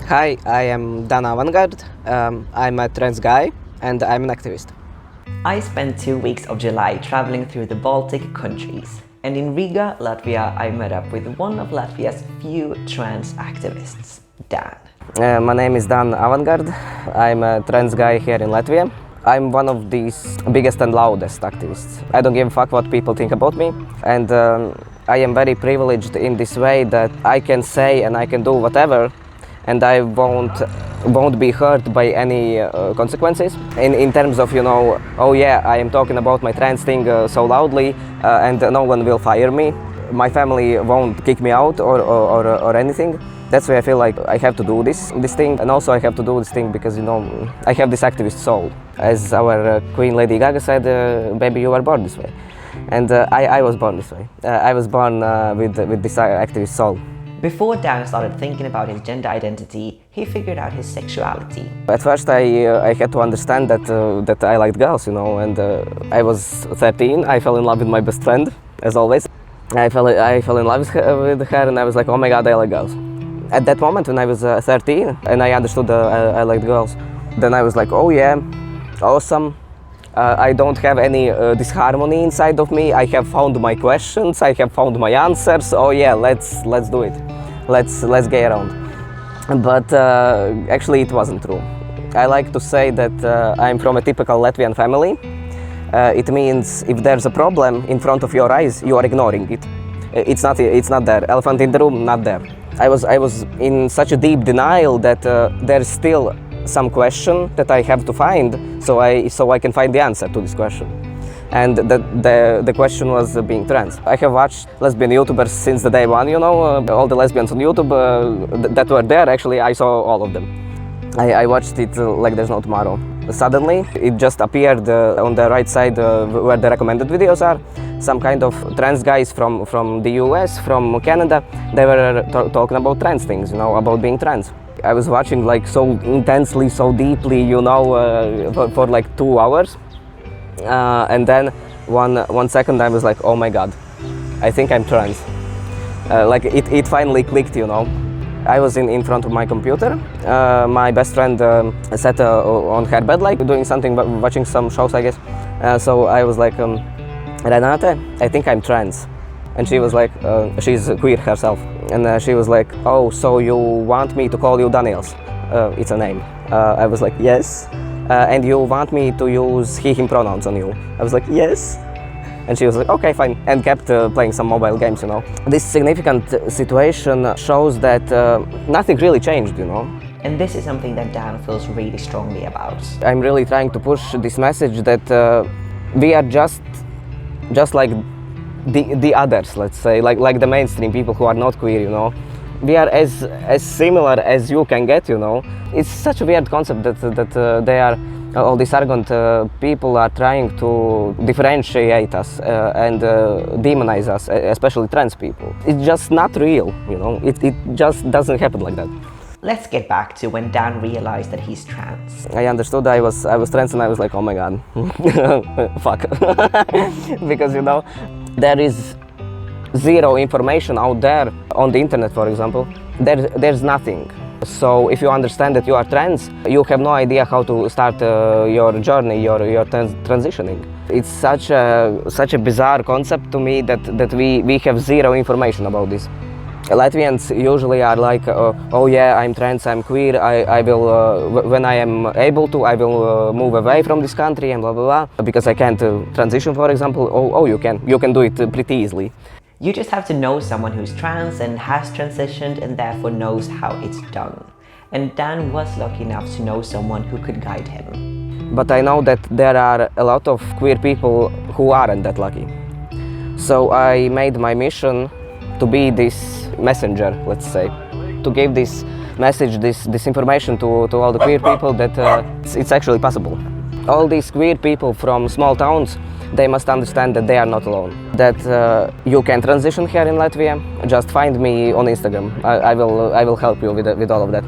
Hi, I am Dan Avangard. I'm a trans guy and I'm an activist. I spent 2 weeks of July traveling through the Baltic countries, and in Riga, Latvia, I met up with one of Latvia's few trans activists, Dan. My name is Dan Avangard. I'm a trans guy here in Latvia. I'm one of these biggest and loudest activists. I don't give a fuck what people think about me, and I am very privileged in this way that I can say and I can do whatever, and I won't be hurt by any consequences. In terms of, oh yeah, I am talking about my trans thing so loudly and no one will fire me. My family won't kick me out or anything. That's why I feel like I have to do this thing, and also I have to do this thing because I have this activist soul. As our Queen Lady Gaga said, "Baby, you were born this way," and I was born this way. I was born with this activist soul. Before Dan started thinking about his gender identity, he figured out his sexuality. At first I had to understand that I liked girls, and I was 13, I fell in love with my best friend, as always. I fell in love with her and I was like, oh my god, I like girls. At that moment when I was 13 and I understood I liked girls, then I was like, oh yeah, awesome. I don't have any disharmony inside of me. I have found my questions, I have found my answers. Oh yeah, let's do it. Let's get around. But actually it wasn't true. I like to say that I'm from a typical Latvian family. It means if there's a problem in front of your eyes, you are ignoring it. It's not there. Elephant in the room, not there. I was in such a deep denial that there's still some question that I have to find, so I can find the answer to this question. And the question was being trans. I have watched lesbian YouTubers since the day one, all the lesbians on YouTube that were there, actually I saw all of them. I watched it like there's no tomorrow. Suddenly, it just appeared on the right side where the recommended videos are. Some kind of trans guys from the US, from Canada, they were talking about trans things, about being trans. I was watching like so intensely, so deeply, for like 2 hours. And then one second I was like, oh my god, I think I'm trans. Like it finally clicked, I was in front of my computer. My best friend sat on her bed, like doing something, watching some shows, I guess. So I was like, Renate, I think I'm trans. And she was like, she's queer herself. And she was like, oh, so you want me to call you Daniels? It's a name. I was like, yes. And you want me to use he, him pronouns on you? I was like, yes. And she was like, okay, fine. And kept playing some mobile games, This significant situation shows that nothing really changed, And this is something that Dan feels really strongly about. I'm really trying to push this message that we are just like the others, let's say, like the mainstream people who are not queer, We are as similar as you can get, It's such a weird concept that they are, all these arrogant people are trying to differentiate us and demonize us, especially trans people. It's just not real, It just doesn't happen like that. Let's get back to when Dan realized that he's trans. I understood I was trans and I was like, oh my god, fuck. Because, there is zero information out there on the internet, for example. There's nothing. So if you understand that you are trans, you have no idea how to start your journey, your transitioning. It's such a bizarre concept to me that we have zero information about this. Latvians usually are like, oh yeah, I'm trans, I'm queer, I will, when I am able to, I will move away from this country and blah blah blah, because I can't transition, for example. Oh, you can do it pretty easily. You just have to know someone who's trans and has transitioned and therefore knows how it's done. And Dan was lucky enough to know someone who could guide him. But I know that there are a lot of queer people who aren't that lucky. So I made my mission to be this messenger, let's say, to give this message, this information to all the queer people that it's actually possible. All these queer people from small towns, they must understand that they are not alone, that you can transition here in Latvia. Just find me on Instagram. I will help you with all of that.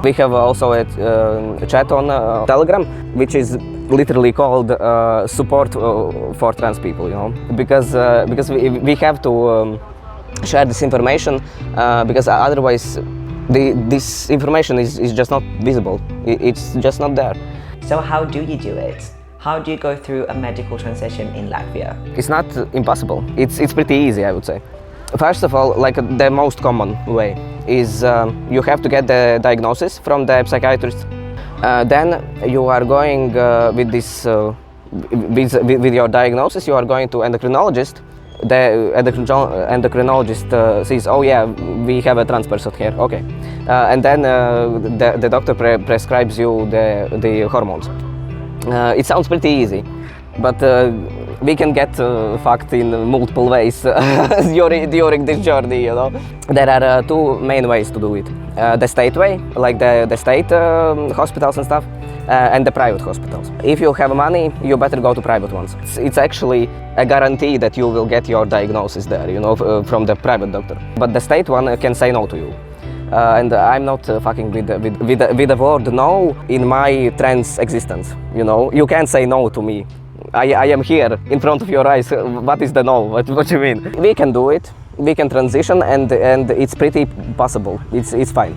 We have also a chat on Telegram, which is literally called support for trans people, because we have to share this information because otherwise This information is just not visible. It's just not there. So how do you do it? How do you go through a medical transition in Latvia? It's not impossible. It's pretty easy, I would say. First of all, like the most common way is you have to get the diagnosis from the psychiatrist. Then you are going with this with your diagnosis. You are going to endocrinologist. The endocrinologist sees, oh yeah, we have a trans person here. Okay, and then the doctor prescribes you the hormones. It sounds pretty easy, but we can get fucked in multiple ways during this journey, you know. There are two main ways to do it. The state way, like the state hospitals and stuff, and the private hospitals. If you have money, you better go to private ones. It's actually a guarantee that you will get your diagnosis there, you know, from the private doctor. But the state one can say no to you. And I'm not fucking with the word no in my trans existence, you know. You can't say no to me. I am here in front of your eyes. What is the no? What do you mean? We can do it. We can transition, and it's pretty possible. It's fine.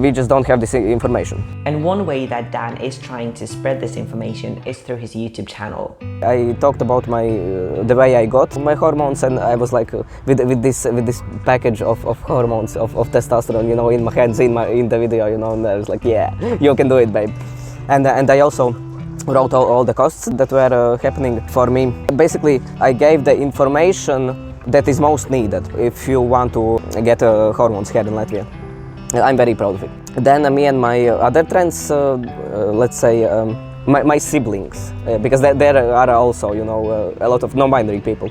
We just don't have this information. And one way that Dan is trying to spread this information is through his YouTube channel. I talked about the way I got my hormones, and I was like with this package of hormones of testosterone, you know, in my hands in the video, you know, and I was like, yeah, you can do it, babe. And I also wrote all the costs that were happening for me. Basically, I gave the information that is most needed if you want to get hormones here in Latvia. I'm very proud of it. Then me and my other trans, let's say, my siblings, because there are also, you know, a lot of non-binary people.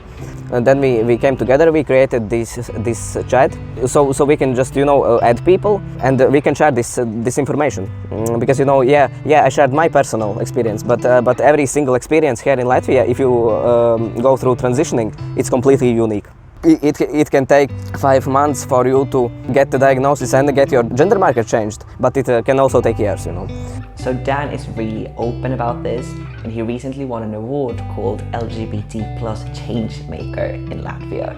And then we came together, we created this chat, so we can just, you know, add people, and we can share this information. Because, you know, yeah, I shared my personal experience, but every single experience here in Latvia, if you go through transitioning, it's completely unique. It can take 5 months for you to get the diagnosis and get your gender marker changed, but it can also take years, you know. So Dan is really open about this, and he recently won an award called LGBT Plus Changemaker in Latvia.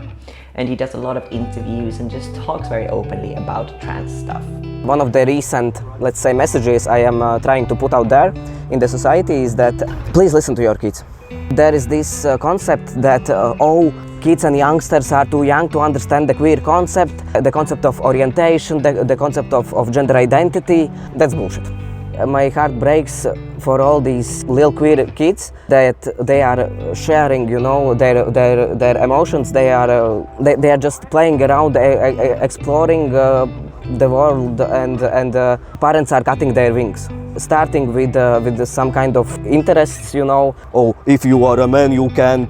And he does a lot of interviews and just talks very openly about trans stuff. One of the recent, let's say, messages I am trying to put out there in the society is that please listen to your kids. There is this concept that, oh, kids and youngsters are too young to understand the queer concept, the concept of orientation, the concept of gender identity. That's bullshit. My heart breaks for all these little queer kids that they are sharing, you know, their emotions. They are just playing around, exploring the world, and parents are cutting their wings. Starting with some kind of interests, you know. Oh, if you are a man, you can't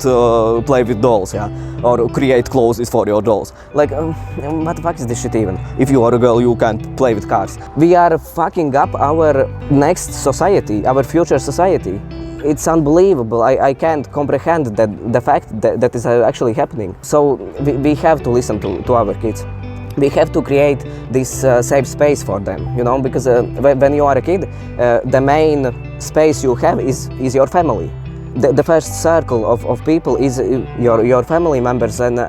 play with dolls, yeah, or create clothes for your dolls. Like, what the fuck is this shit even? If you are a girl, you can't play with cars. We are fucking up our next society, our future society. It's unbelievable. I can't comprehend the fact that is actually happening. So we have to listen to our kids. We have to create this safe space for them, you know, because when you are a kid, the main space you have is your family. The first circle of people is your family members, and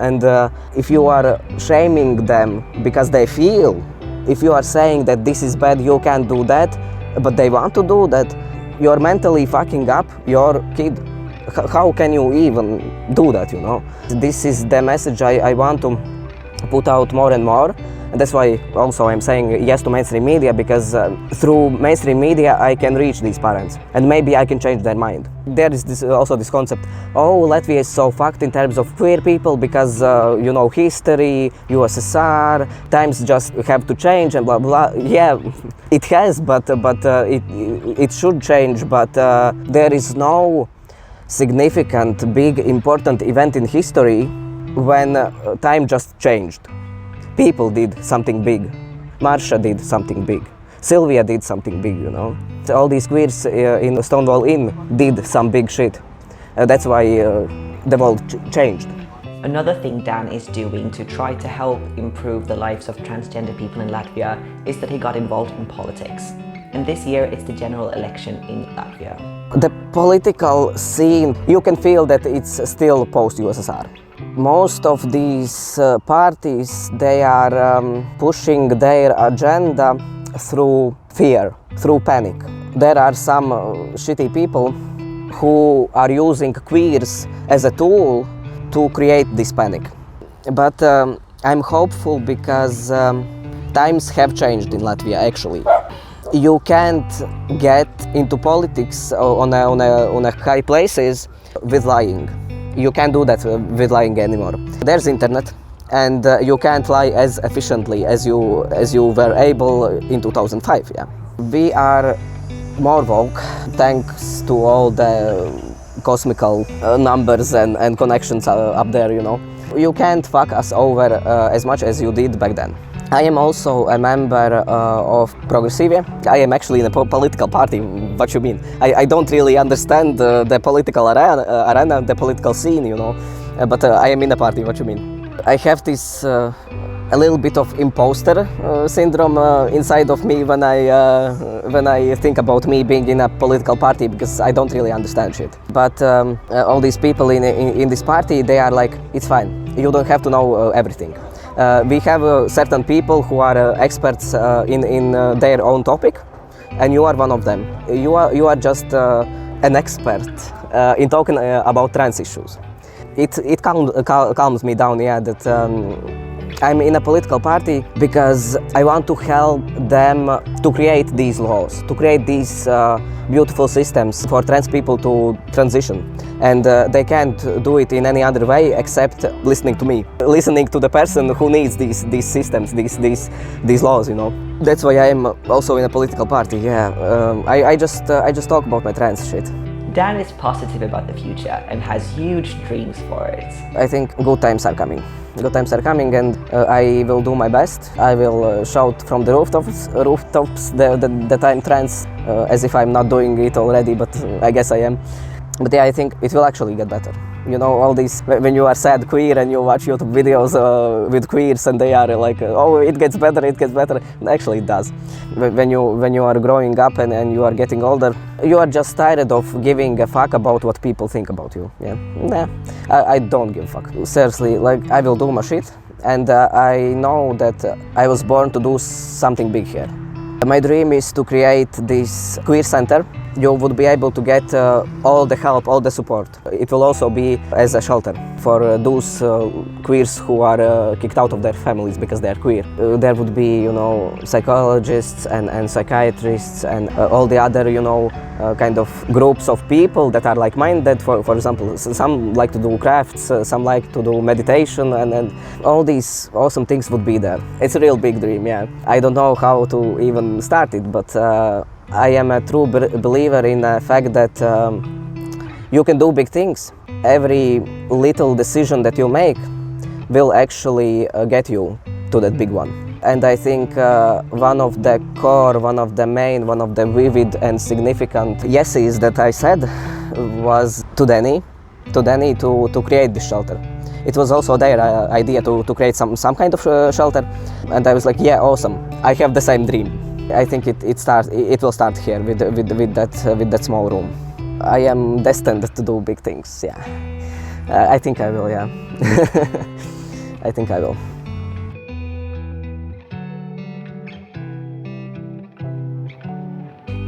if you are shaming them because they feel, if you are saying that this is bad, you can't do that, but they want to do that, you're mentally fucking up your kid. How can you even do that, you know? This is the message I want to put out more and more, and that's why also I'm saying yes to mainstream media, because through mainstream media I can reach these parents and maybe I can change their mind. There is also this concept, oh, Latvia is so fucked in terms of queer people because you know, history, USSR, times just have to change and blah blah. Yeah, it has, but it should change, but there is no significant, big, important event in history when time just changed. People did something big. Marsha did something big. Sylvia did something big, you know. All these queers in Stonewall Inn did some big shit. That's why the world changed. Another thing Dan is doing to try to help improve the lives of transgender people in Latvia is that he got involved in politics. And this year it's the general election in Latvia. The political scene, you can feel that it's still post-USSR. Most of these parties, they are pushing their agenda through fear, through panic. There are some shitty people who are using queers as a tool to create this panic. But I'm hopeful because times have changed in Latvia, actually. You can't get into politics on a high places with lying. You can't do that with lying anymore. There's internet, and you can't lie as efficiently as you were able in 2005. Yeah, we are more woke thanks to all the cosmical numbers and connections up there. You know, you can't fuck us over as much as you did back then. I am also a member of Progressive. I am actually in a political party. What you mean? I don't really understand the political arena, the political scene, you know. But I am in a party. What you mean? I have this a little bit of imposter syndrome inside of me when I think about me being in a political party, because I don't really understand shit. But all these people in this party, they are like, it's fine. You don't have to know everything. We have certain people who are experts in their own topic, and you are one of them. You are just an expert in talking about trans issues. It calms me down, yeah, that I'm in a political party because I want to help them to create these laws, to create these beautiful systems for trans people to transition. And they can't do it in any other way except listening to me, listening to the person who needs these systems, these laws, you know. That's why I'm also in a political party, yeah. I just talk about my trans shit. Dan is positive about the future and has huge dreams for it. I think good times are coming. Good times are coming, and I will do my best. I will shout from the rooftops that I'm trans, as if I'm not doing it already, but I guess I am. But yeah, I think it will actually get better. You know, all these, when you are sad queer and you watch YouTube videos with queers and they are like, oh, it gets better, actually it does. When you are growing up and you are getting older, you are just tired of giving a fuck about what people think about you. Yeah, nah, I don't give a fuck. Seriously, like, I will do my shit, and I know that I was born to do something big here. My dream is to create this queer center. You would be able to get all the help, all the support. It will also be as a shelter for those queers who are kicked out of their families because they are queer. There would be, you know, psychologists and psychiatrists and all the other, you know, kind of groups of people that are like-minded. For example, some like to do crafts, some like to do meditation, and all these awesome things would be there. It's a real big dream, yeah. I don't know how to even start it, but I am a true believer in the fact that you can do big things. Every little decision that you make will actually get you to that big one. And I think one of the core, one of the main, one of the vivid and significant yeses that I said was to Danny to create this shelter. It was also their idea to create some kind of shelter, and I was like, yeah, awesome. I have the same dream. I think it will start here with that small room. I am destined to do big things. Yeah, I think I will. Yeah, I think I will.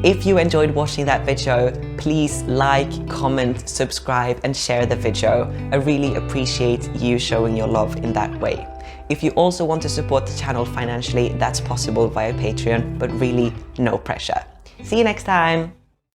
If you enjoyed watching that video, please like, comment, subscribe, and share the video. I really appreciate you showing your love in that way. If you also want to support the channel financially, that's possible via Patreon, but really no pressure. See you next time!